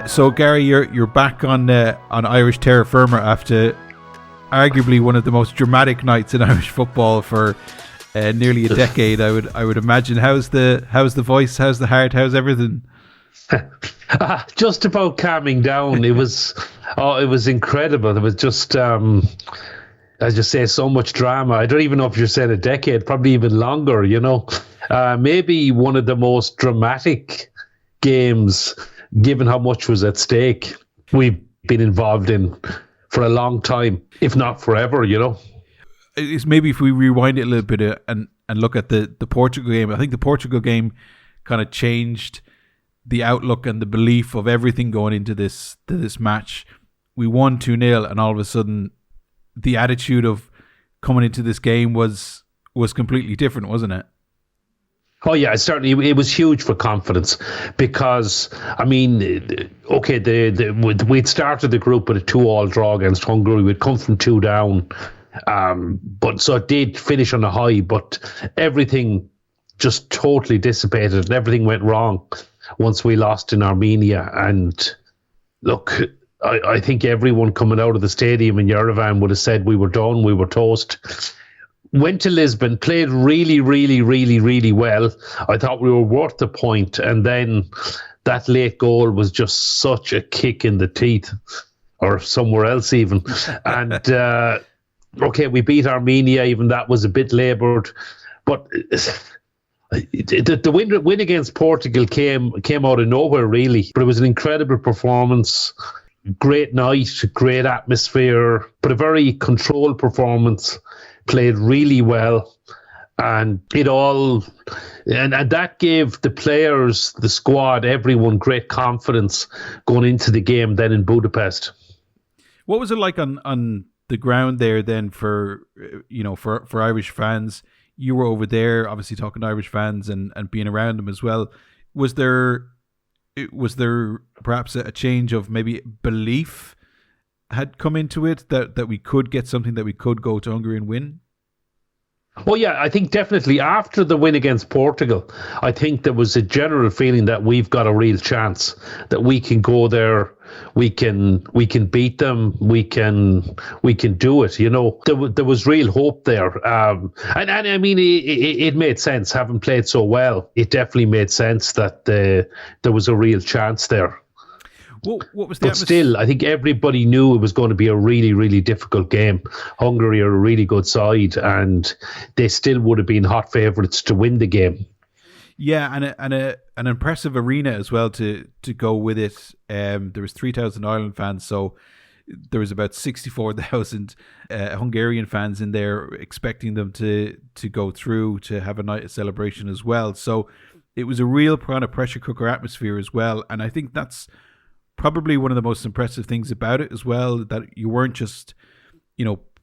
So Gary, you're back on Irish terra firma after arguably one of the most dramatic nights in Irish football for nearly a decade. I would imagine. How's the voice? How's the heart? How's everything? Just about calming down. It was incredible. It was just as you say, so much drama. I don't even know if you're saying a decade, probably even longer. Maybe one of the most dramatic games, given how much was at stake, we've been involved in for a long time, if not forever, It's maybe if we rewind it a little bit and look at the Portugal game. I think the Portugal game kind of changed the outlook and the belief of everything going into this match. We won 2-0 and all of a sudden the attitude of coming into this game was completely different, wasn't it? Oh yeah, certainly it was huge for confidence because we'd started the group with a 2-2 draw against Hungary. We'd come from 2 down, but so it did finish on a high. But everything just totally dissipated and everything went wrong once we lost in Armenia. And look, I think everyone coming out of the stadium in Yerevan would have said we were done, we were toast. Went to Lisbon, played really, really, really, really well. I thought we were worth the point. And then that late goal was just such a kick in the teeth, or somewhere else even. And, we beat Armenia, even that was a bit laboured. But the win against Portugal came out of nowhere, really. But it was an incredible performance. Great night, great atmosphere, but a very controlled performance. Played really well, and that gave the players, the squad, everyone great confidence going into the game then in Budapest. What was it like on the ground there then for Irish fans? You were over there, obviously talking to Irish fans and being around them as well. Was there perhaps a change of maybe belief had come into it that we could get something, that we could go to Hungary and win? Well, yeah, I think definitely after the win against Portugal, I think there was a general feeling that we've got a real chance, that we can go there, we can beat them, we can do it. There was real hope there, and I mean it made sense. Having played so well, it definitely made sense that there was a real chance there. What was the But still, I think everybody knew it was going to be a really, really difficult game. Hungary are a really good side, and they still would have been hot favourites to win the game. Yeah, and an impressive arena as well to go with it. There was 3,000 Ireland fans, so there was about 64,000 Hungarian fans in there, expecting them to go through to have a night of celebration as well. So it was a real kind of pressure cooker atmosphere as well, and I think that's probably one of the most impressive things about it as well, that you weren't just,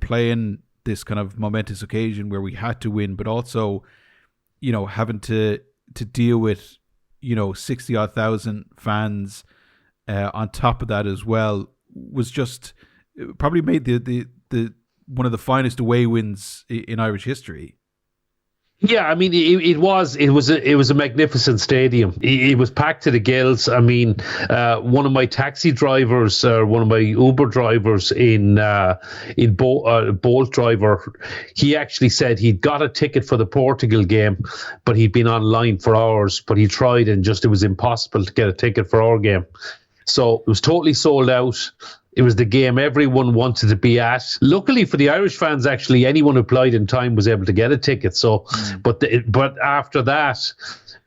playing this kind of momentous occasion where we had to win, but also, having to deal with, 60-odd thousand fans on top of that as well, was just probably made the one of the finest away wins in Irish history. Yeah, I mean, it was a magnificent stadium. It was packed to the gills. I mean, one of my taxi drivers, one of my Uber drivers in Bolt driver, he actually said he'd got a ticket for the Portugal game, but he'd been online for hours, but he tried and it was impossible to get a ticket for our game. So it was totally sold out. It was the game everyone wanted to be at. Luckily for the Irish fans, actually, anyone who applied in time was able to get a ticket. So, but after that,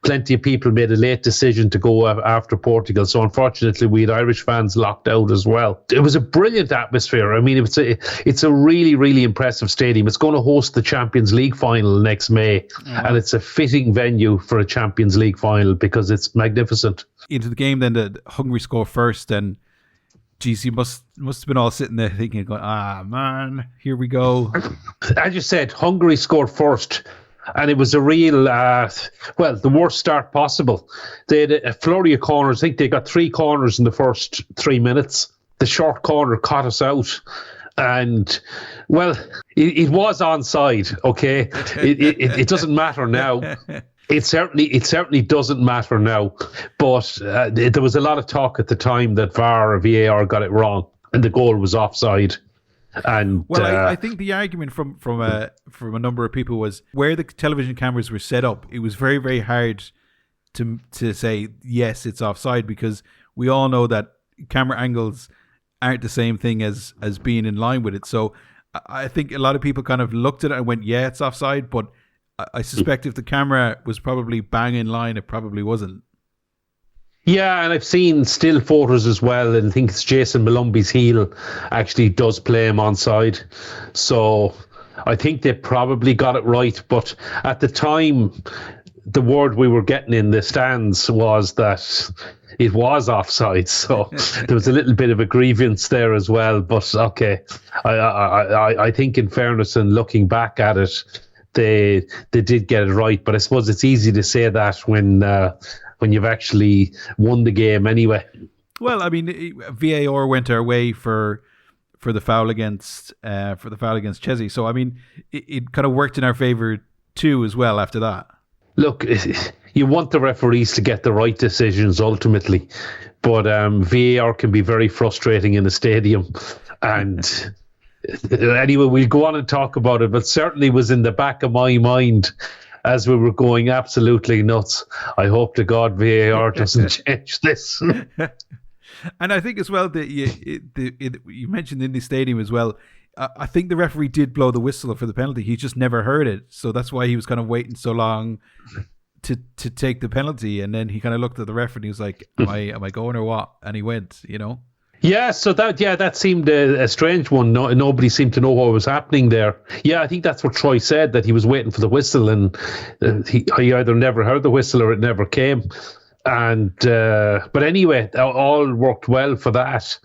plenty of people made a late decision to go after Portugal. So unfortunately, we had Irish fans locked out as well. It was a brilliant atmosphere. I mean, it's a really, really impressive stadium. It's going to host the Champions League final next May, and it's a fitting venue for a Champions League final because it's magnificent. Into the game, then the Hungary score first, and geez, you must have been all sitting there thinking, going, man, here we go. As you said, Hungary scored first, and it was a real, the worst start possible. They had a flurry of corners. I think they got 3 corners in the first 3 minutes. The short corner caught us out. And, well, it was onside, okay? It doesn't matter now. It certainly doesn't matter now, but there was a lot of talk at the time that VAR or VAR got it wrong and the goal was offside. And I think the argument from a number of people was where the television cameras were set up. It was very, very hard to say yes, it's offside, because we all know that camera angles aren't the same thing as being in line with it. So I think a lot of people kind of looked at it and went, yeah, it's offside, but I suspect if the camera was probably bang in line, it probably wasn't. Yeah, and I've seen still photos as well, and I think it's Jason Malumbi's heel actually does play him onside. So I think they probably got it right. But at the time, the word we were getting in the stands was that it was offside. So there was a little bit of a grievance there as well. But okay, I think in fairness and looking back at it, they did get it right. But I suppose it's easy to say that when you've actually won the game anyway. Well, I mean, VAR went our way for the foul against Chesney. So I mean, it kind of worked in our favour too as well after that. Look, you want the referees to get the right decisions ultimately, but VAR can be very frustrating in a stadium. And anyway, we'll go on and talk about it, but certainly was in the back of my mind as we were going absolutely nuts. I hope to God VAR doesn't change this. And I think as well that you mentioned in the stadium as well, I think the referee did blow the whistle for the penalty. He just never heard it. So that's why he was kind of waiting so long to take the penalty. And then he kind of looked at the referee and he was like, am I going or what? And he went, you know. Yeah, so that seemed a strange one. Nobody seemed to know what was happening there. Yeah, I think that's what Troy said, that he was waiting for the whistle, and he either never heard the whistle or it never came. And but anyway, all worked well for that.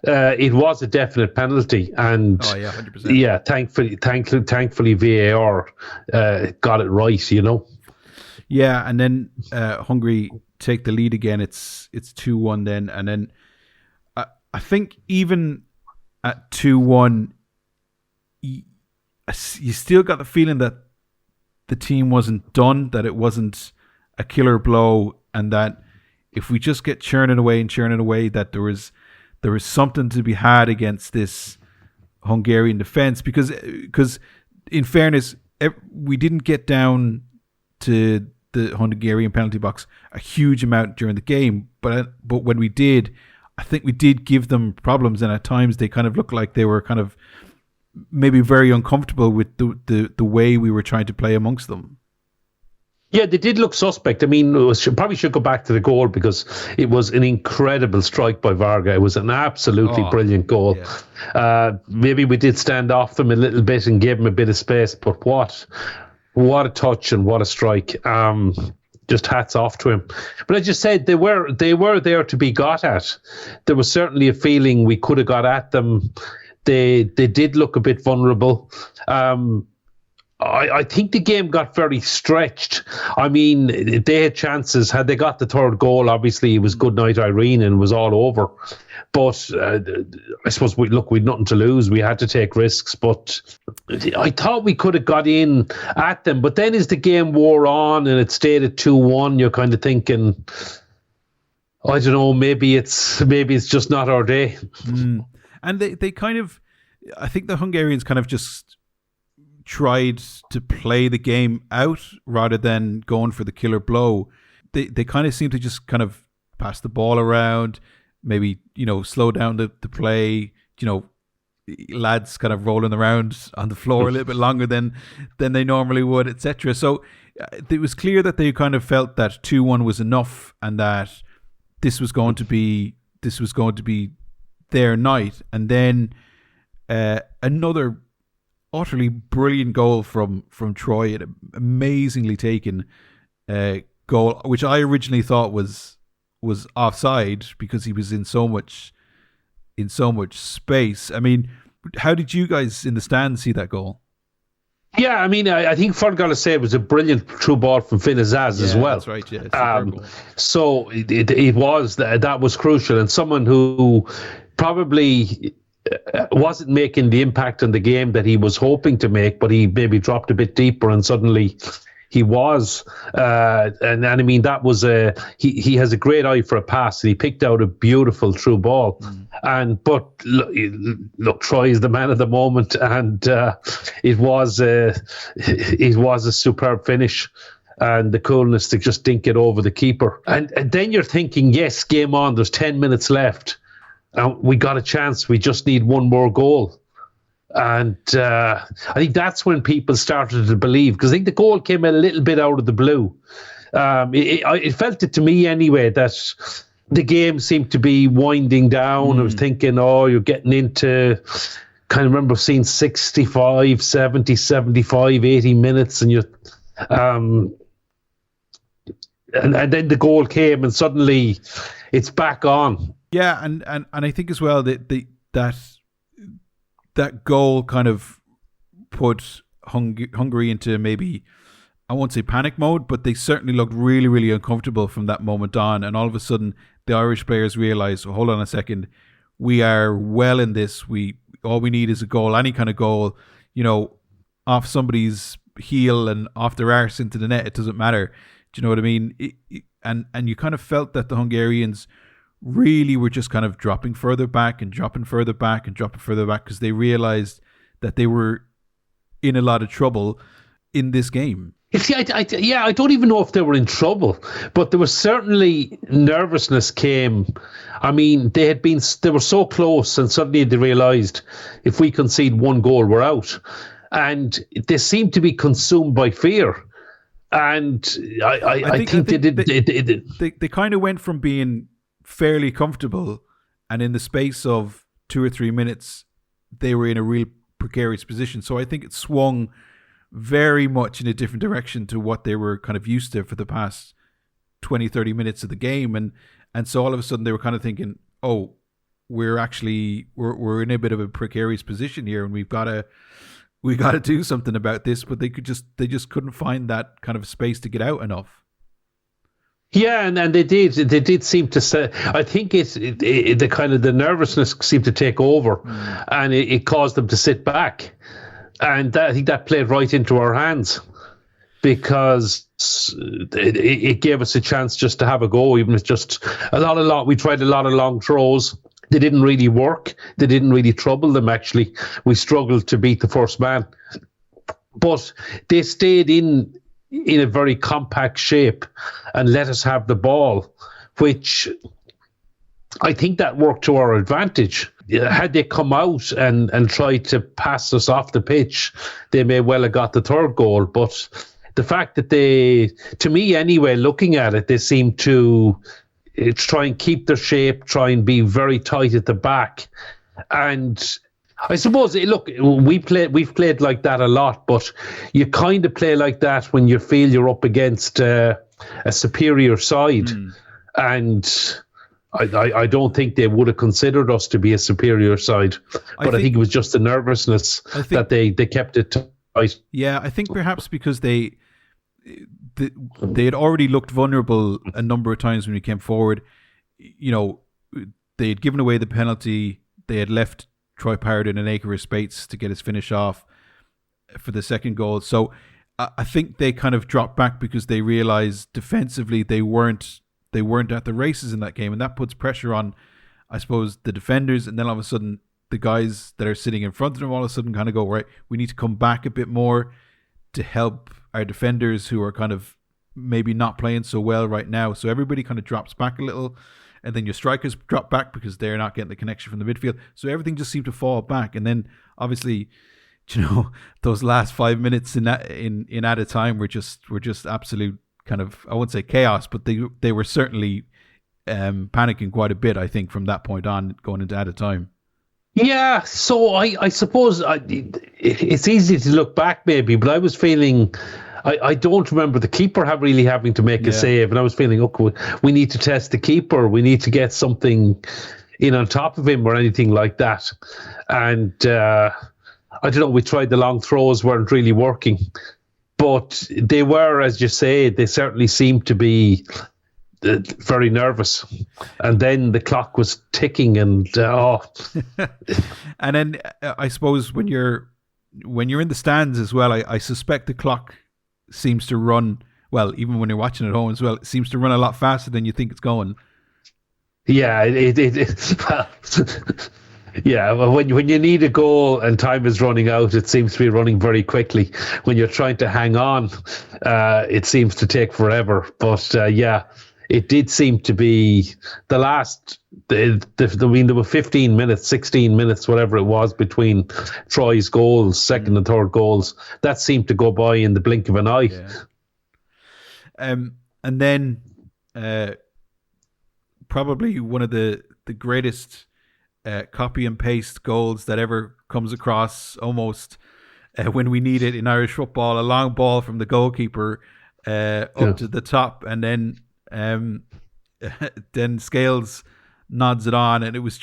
It was a definite penalty, and 100%. Yeah, thankfully VAR got it right, you know. Yeah, and then Hungary take the lead again. It's 2-1 then, and then I think even at 2-1, you still got the feeling that the team wasn't done, that it wasn't a killer blow, and that if we just get churning away, that there was something to be had against this Hungarian defense. Because in fairness, we didn't get down to the Hungarian penalty box a huge amount during the game, but when we did, I think we did give them problems, and at times they kind of looked like they were kind of maybe very uncomfortable with the way we were trying to play amongst them. Yeah, they did look suspect. I mean, probably should go back to the goal, because it was an incredible strike by Varga. It was an absolutely brilliant goal. Yeah. Maybe we did stand off them a little bit and gave them a bit of space, but what a touch and what a strike. Just hats off to him. But as you said, they were there to be got at. There was certainly a feeling we could have got at them. They did look a bit vulnerable. I think the game got very stretched. I mean, they had chances. Had they got the third goal, obviously it was good night Irene and it was all over. But I suppose we'd nothing to lose. We had to take risks. But I thought we could have got in at them. But then as the game wore on and it stayed at 2-1, you're kind of thinking, I don't know, maybe it's just not our day. And they kind of, I think the Hungarians kind of just tried to play the game out rather than going for the killer blow. They kind of seem to just kind of pass the ball around, maybe, slow down the play, lads kind of rolling around on the floor a little bit longer than they normally would, etc. So it was clear that they kind of felt that 2-1 was enough, and that this was going to be their night. And then another utterly brilliant goal from Troy, an amazingly taken goal, which I originally thought was offside because he was in so much space. I mean, how did you guys in the stands see that goal? Yeah, I mean, I think Fergal to say it was a brilliant through ball from Finn Azaz as well. That's right. Yeah, so it was that was crucial, and someone who probably wasn't making the impact on the game that he was hoping to make, but he maybe dropped a bit deeper and suddenly he was. And I mean, that was he has a great eye for a pass, and he picked out a beautiful through ball. But look, Troy is the man of the moment, and it was a superb finish. And the coolness to just dink it over the keeper. And then you're thinking, yes, game on, there's 10 minutes left. And we got a chance. We just need one more goal. And I think that's when people started to believe, because I think the goal came a little bit out of the blue. It felt it to me anyway that the game seemed to be winding down. I was thinking, you're getting into... kind of remember seeing 65, 70, 75, 80 minutes, and you're... And then the goal came, and suddenly it's back on. Yeah, and I think as well that that goal kind of put Hungary into maybe, I won't say panic mode, but they certainly looked really, really uncomfortable from that moment on. And all of a sudden, the Irish players realised, hold on a second, we are well in this. All we need is a goal, any kind of goal, off somebody's heel and off their arse into the net. It doesn't matter. Do you know what I mean? And you kind of felt that the Hungarians really were just kind of dropping further back because they realized that they were in a lot of trouble in this game. See, I don't even know if they were in trouble, but there was certainly nervousness came. I mean, they were so close, and suddenly they realized if we concede one goal, we're out. And they seemed to be consumed by fear. And I think they kind of went from being fairly comfortable, and in the space of 2 or 3 minutes, they were in a real precarious position. So I think it swung very much in a different direction to what they were kind of used to for the past 20, 30 minutes of the game. And so all of a sudden they were kind of thinking, we're in a bit of a precarious position here, and we got to do something about this. But they just couldn't find that kind of space to get out enough. Yeah, and they did seem to say. I think the kind of the nervousness seemed to take over, and it caused them to sit back, and I think that played right into our hands, because it gave us a chance just to have a go. Even if just we tried a lot of long throws. They didn't really work. They didn't really trouble them. Actually, we struggled to beat the first man, but they stayed in a very compact shape and let us have the ball, which I think that worked to our advantage. Had they come out and tried to pass us off the pitch, they may well have got the third goal. But the fact that to me anyway, looking at it, they seem to try and keep their shape, try and be very tight at the back. And I suppose, look, we've played like that a lot, but you kind of play like that when you feel you're up against a superior side. And I don't think they would have considered us to be a superior side. But I think it was just the nervousness that they kept it tight. Yeah, I think perhaps because they had already looked vulnerable a number of times when we came forward. They had given away the penalty. They had left Troy Parrott in an acre of space to get his finish off for the second goal. So I think they kind of dropped back because they realized defensively they weren't at the races in that game, and that puts pressure on, I suppose, the defenders. And then all of a sudden the guys that are sitting in front of them all of a sudden kind of go, right, we need to come back a bit more to help our defenders who are kind of maybe not playing so well right now. So everybody kind of drops back a little, and then your strikers drop back because they're not getting the connection from the midfield. So everything just seemed to fall back. And then obviously, those last 5 minutes in added time were just absolute kind of, I wouldn't say chaos, but they were certainly panicking quite a bit, I think, from that point on going into added time. Yeah, so I suppose it's easy to look back maybe, but I was feeling, I don't remember the keeper really having to make a save, and I was feeling, okay, we need to test the keeper, we need to get something in on top of him or anything like that. And I don't know, we tried the long throws, weren't really working, but they were, as you say, they certainly seemed to be very nervous, and then the clock was ticking, and and then I suppose when you're in the stands as well, I suspect the clock seems to run, well, even when you're watching at home as well, it seems to run a lot faster than you think it's going. Yeah, well, yeah. Well, when you need a goal and time is running out, it seems to be running very quickly. When you're trying to hang on, it seems to take forever. But yeah, it did seem to be the last. I mean, there were 15 minutes, 16 minutes, whatever it was, between Troy's goals, second and third goals. That seemed to go by in the blink of an eye. Yeah. And then probably one of the greatest copy and paste goals that ever comes across, almost when we need it in Irish football, a long ball from the goalkeeper up to the top, and then then Scales nods it on, and it was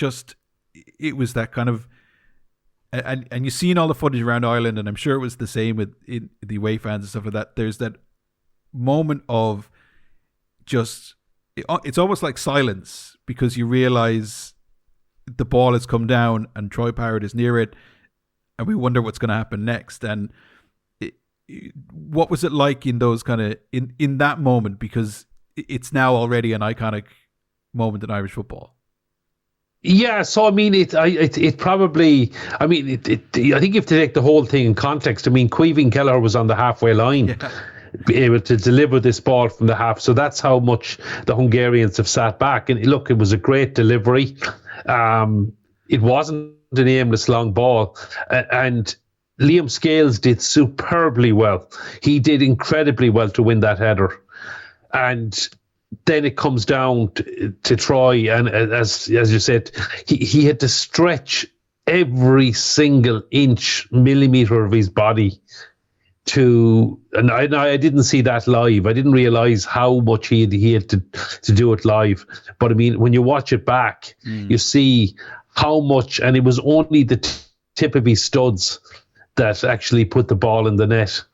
that kind of, and you've seen all the footage around Ireland, and I'm sure it was the same with the away fans and stuff like that. There's that moment of just, it's almost like silence, because you realize the ball has come down and Troy Parrott is near it, and we wonder what's going to happen next. And what was it like in those kind of in that moment, because it's now already an iconic moment in Irish football? Yeah, so I mean, it probably, I mean, I think you have to take the whole thing in context. I mean, Caoimhín Kelleher was on the halfway line, be able to deliver this ball from the half. So that's how much the Hungarians have sat back. And look, it was a great delivery. It wasn't an aimless long ball, and Liam Scales did superbly well. He did incredibly well to win that header, and then it comes down to Troy, and as you said, he had to stretch every single millimeter of his body to, and I didn't see that live. I didn't realize how much he had to do it live. But I mean, when you watch it back, you see how much, and it was only the tip of his studs that actually put the ball in the net.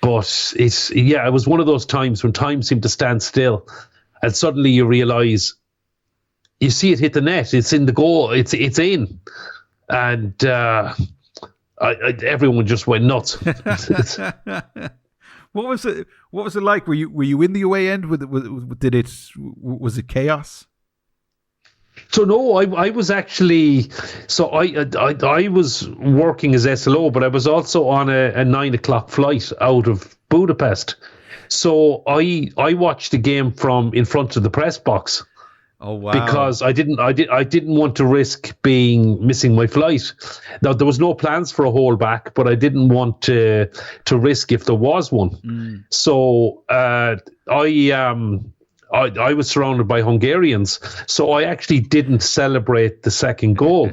But it was one of those times when time seemed to stand still, and suddenly you realize, you see it hit the net, it's in the goal, it's in, and everyone just went nuts. What was it? What was it like? Were you in the away end? Was it chaos? So no, I was actually, so I was working as SLO, but I was also on a 9:00 flight out of Budapest. So I watched the game from in front of the press box. Oh wow! Because I didn't want to risk missing my flight. Now there was no plans for a holdback, but I didn't want to risk if there was one. So I was surrounded by Hungarians, so I actually didn't celebrate the second goal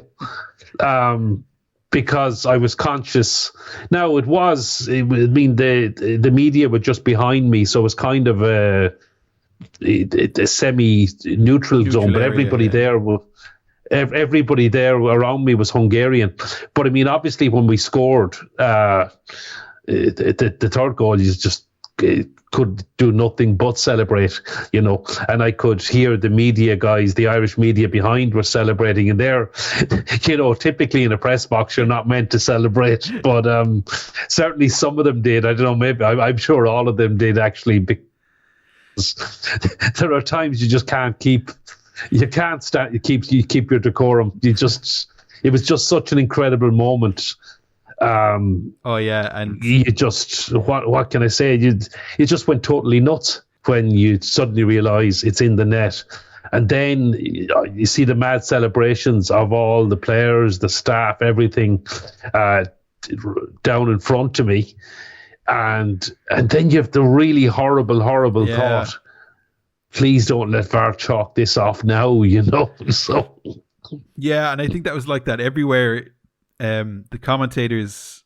because I was conscious. Now the media were just behind me, so it was kind of a semi-neutral zone, but everybody there around me was Hungarian. But I mean, obviously, when we scored the third goal, you just could do nothing but celebrate, and I could hear the media guys, the Irish media behind, were celebrating, and they're, typically in a press box, you're not meant to celebrate, but certainly some of them did. I don't know, maybe, I'm sure all of them did actually, because there are times you just can't keep your decorum. It was just such an incredible moment. And you just, what can I say? You just went totally nuts when you suddenly realize it's in the net, and then you see the mad celebrations of all the players, the staff, everything down in front of me, and then you have the really horrible thought: please don't let VAR chalk this off now. So yeah, and I think that was like that everywhere. The commentators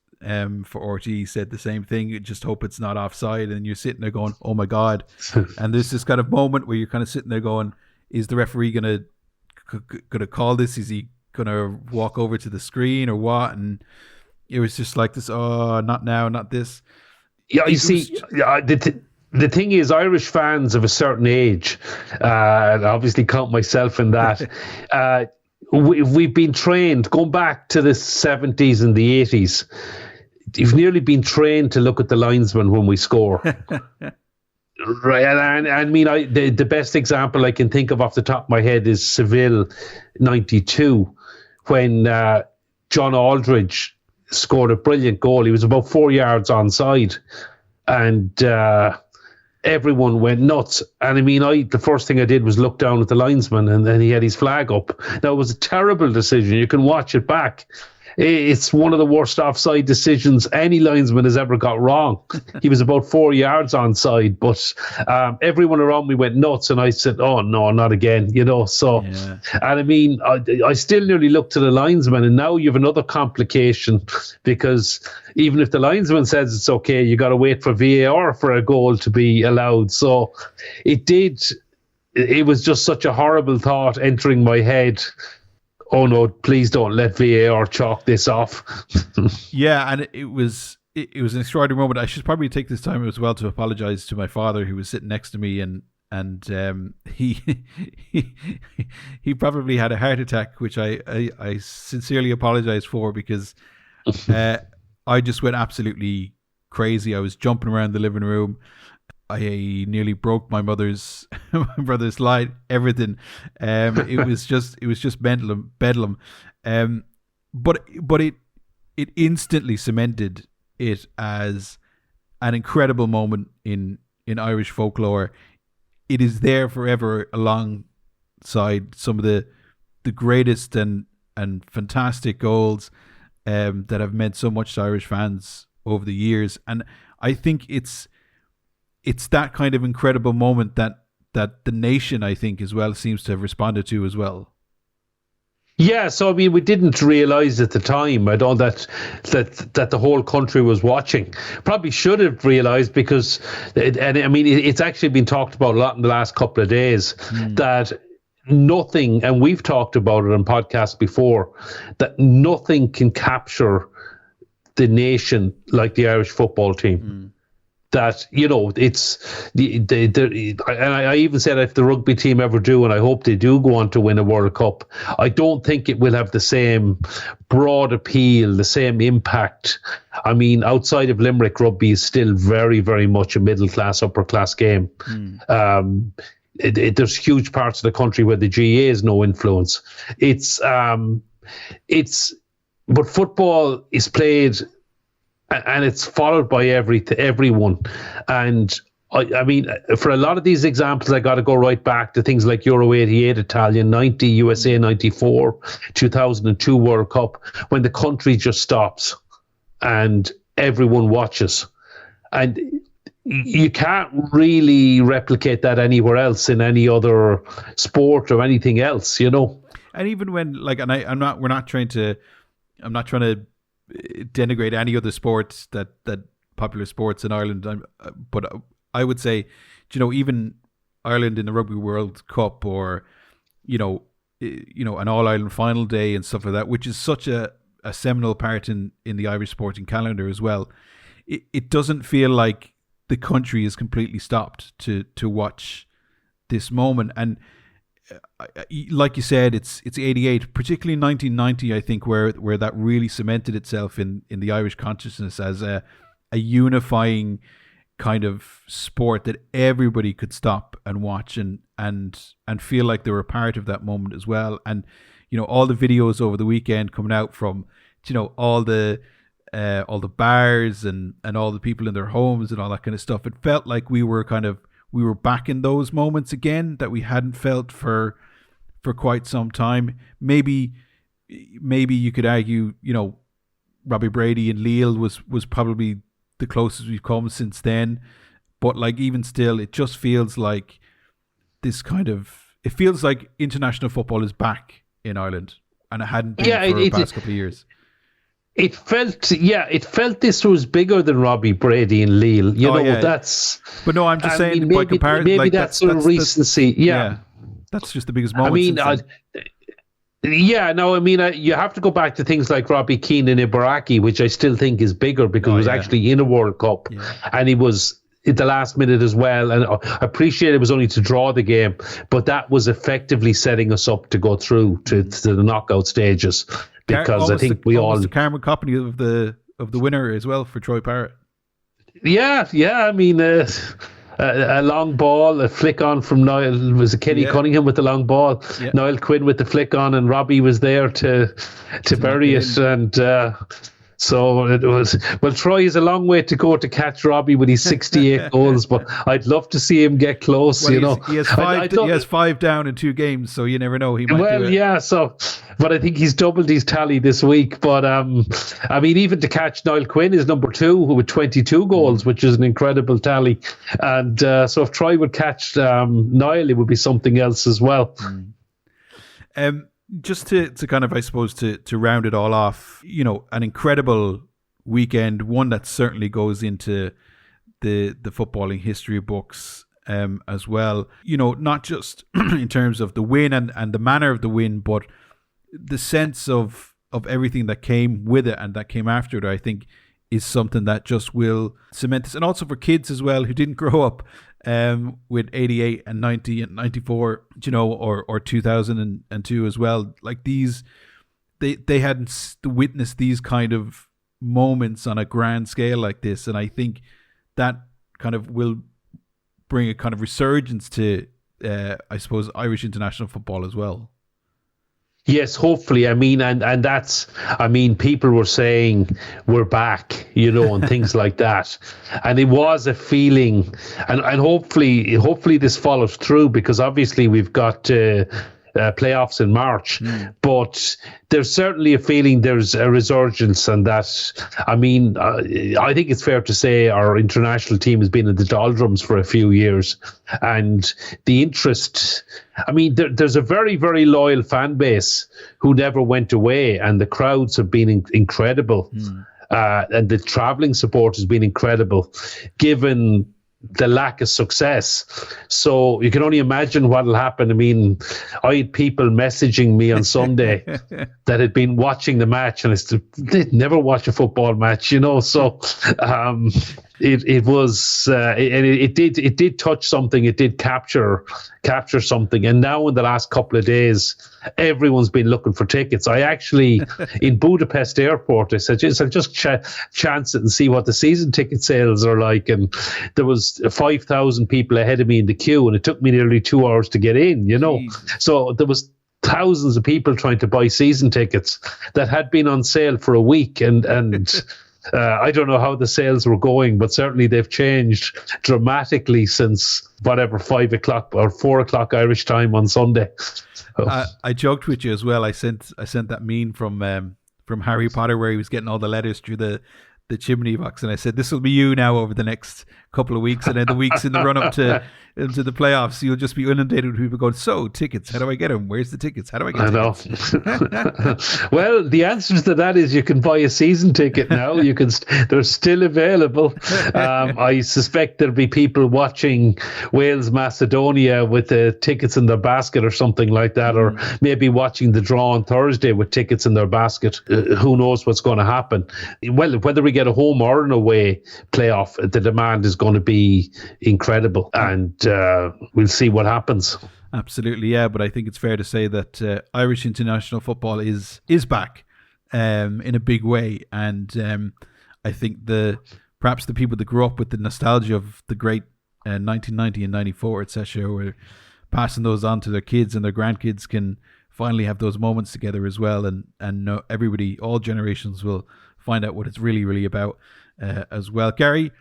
for RT said the same thing. You just hope it's not offside, and you're sitting there going, "Oh my god!" And there's this kind of moment where you're kind of sitting there going, "Is the referee gonna call this? Is he gonna walk over to the screen or what?" And it was just like this. Oh, not now, not this. Yeah, you see, the thing is, Irish fans of a certain age, and I obviously count myself in that. We've been trained, going back to the 70s and the 80s, you've nearly been trained to look at the linesman when we score. Right, and I mean, the best example I can think of off the top of my head is Seville '92, when John Aldridge scored a brilliant goal. He was about 4 yards onside, and everyone went nuts. And I mean, the first thing I did was look down at the linesman, and then he had his flag up. Now, it was a terrible decision. You can watch it back. It's one of the worst offside decisions any linesman has ever got wrong. He was about 4 yards onside, but everyone around me went nuts, and I said, "Oh no, not again!" So, yeah. And I mean, I still nearly looked to the linesman, and now you have another complication, because even if the linesman says it's okay, you got to wait for VAR for a goal to be allowed. So, it was just such a horrible thought entering my head. Oh no, please don't let VAR chalk this off. Yeah, and it was an extraordinary moment. I should probably take this time as well to apologize to my father, who was sitting next to me, and he probably had a heart attack, which I sincerely apologize for, because I just went absolutely crazy. I was jumping around the living room. I nearly broke my brother's light, everything. It was just bedlam. But it instantly cemented it as an incredible moment in Irish folklore. It is there forever alongside some of the greatest and fantastic goals that have meant so much to Irish fans over the years. And I think it's that kind of incredible moment that the nation, I think, as well, seems to have responded to as well. Yeah, so I mean, we didn't realise at the time, I don't, that the whole country was watching. Probably should have realised, because, and I mean, it's actually been talked about a lot in the last couple of days, that nothing, and we've talked about it on podcasts before, that nothing can capture the nation like the Irish football team. That, it's and I even said, if the rugby team ever do, and I hope they do go on to win a World Cup, I don't think it will have the same broad appeal, the same impact. I mean, outside of Limerick, rugby is still very, very much a middle class, upper class game. There's huge parts of the country where the GA is no influence. But football is played, and it's followed by everyone. And I mean, for a lot of these examples, I got to go right back to things like Euro 88, Italian 90, USA 94, 2002 World Cup, when the country just stops and everyone watches. And you can't really replicate that anywhere else in any other sport or anything else, And even when, like, and I'm not trying to denigrate any other sports that popular sports in Ireland, but I would say, even Ireland in the Rugby World Cup, or an All Ireland final day and stuff like that, which is such a seminal part in the Irish sporting calendar as well. It doesn't feel like the country is completely stopped to watch this moment. And like you said, it's 88, particularly 1990, I think, where that really cemented itself in the Irish consciousness as a unifying kind of sport that everybody could stop and watch and feel like they were a part of that moment as well. And all the videos over the weekend coming out from all the bars and all the people in their homes and all that kind of stuff, it felt like we were back in those moments again that we hadn't felt for quite some time. Maybe you could argue, Robbie Brady and Lille was probably the closest we've come since then. But like, even still, it just feels like it feels like international football is back in Ireland, and it hadn't been for the past couple of years. It felt this was bigger than Robbie Brady and Lille. That's. But no, I'm just saying, by comparison, maybe that's sort of recency. Yeah, that's just the biggest moment. You have to go back to things like Robbie Keane and Ibaraki, which I still think is bigger, because he was actually in a World Cup, and he was at the last minute as well. And I appreciate it was only to draw the game, but that was effectively setting us up to go through to the knockout stages. Because I think we all, the Cameron copy of the of the winner as well for Troy Parrott. Yeah. I mean, a long ball, a flick on from Niall. Was it Kenny Cunningham with the long ball? Yeah. Niall Quinn with the flick on, and Robbie was there to bury it. And so it was. Well, Troy is a long way to go to catch Robbie with his 68 goals, but I'd love to see him get close. Well, he has five. He has 5 down in 2 games, so you never know. He might do it. Yeah. So, but I think he's doubled his tally this week. But I mean, even to catch Niall Quinn is number 2 with 22 goals, which is an incredible tally. And so if Troy would catch Niall, it would be something else as well. Just to kind of, I suppose, to round it all off, an incredible weekend, one that certainly goes into the footballing history books as well. Not just in terms of the win and the manner of the win, but the sense of everything that came with it and that came after it, I think, is something that just will cement this. And also for kids as well who didn't grow up with 88 and 90 and 94, or 2002 as well. Like these, they hadn't witnessed these kind of moments on a grand scale like this. And I think that kind of will bring a kind of resurgence to, I suppose, Irish international football as well. Yes, hopefully. I mean, and that's, people were saying we're back, and things like that. And it was a feeling, and hopefully this follows through, because obviously we've got playoffs in March, but there's certainly a feeling there's a resurgence, and that, I think it's fair to say our international team has been in the doldrums for a few years, and the interest, there's a very, very loyal fan base who never went away, and the crowds have been incredible, and the travelling support has been incredible, given the lack of success. So you can only imagine what will happen. I had people messaging me on Sunday that had been watching the match, and they'd never watch a football match, so it was it did touch something. It did capture something. And now in the last couple of days, everyone's been looking for tickets. I actually, in Budapest airport, I said, I'll just chance it and see what the season ticket sales are like. And there was 5,000 people ahead of me in the queue, and it took me nearly 2 hours to get in, Jesus. So there was thousands of people trying to buy season tickets that had been on sale for a week. And I don't know how the sales were going, but certainly they've changed dramatically since 5 o'clock or 4 o'clock Irish time on Sunday. I joked with you as well. I sent that meme from Harry Potter where he was getting all the letters through the chimney box, and I said, this will be you now over the next couple of weeks, and then the weeks in the run up into the playoffs, you'll just be inundated with people going, so tickets, how do I get them? Where's the tickets? How do I get tickets? Well, the answer to that is you can buy a season ticket now. They're still available. I suspect there'll be people watching Wales Macedonia with the tickets in their basket or something like that, or maybe watching the draw on Thursday with tickets in their basket. Who knows what's going to happen? Well, whether we get a home or an away playoff, the demand is going to be incredible, and we'll see what happens. Absolutely, yeah. But I think it's fair to say that Irish international football is back in a big way, and I think perhaps the people that grew up with the nostalgia of the great 1990 and 94, etc., were passing those on to their kids, and their grandkids can finally have those moments together as well, and know everybody, all generations, will find out what it's really, really about as well. Gary,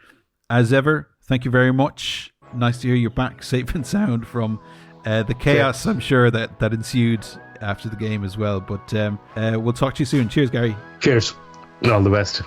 as ever, thank you very much. Nice to hear you're back safe and sound from the chaos, I'm sure, that ensued after the game as well. But we'll talk to you soon. Cheers, Gary. Cheers. All the best.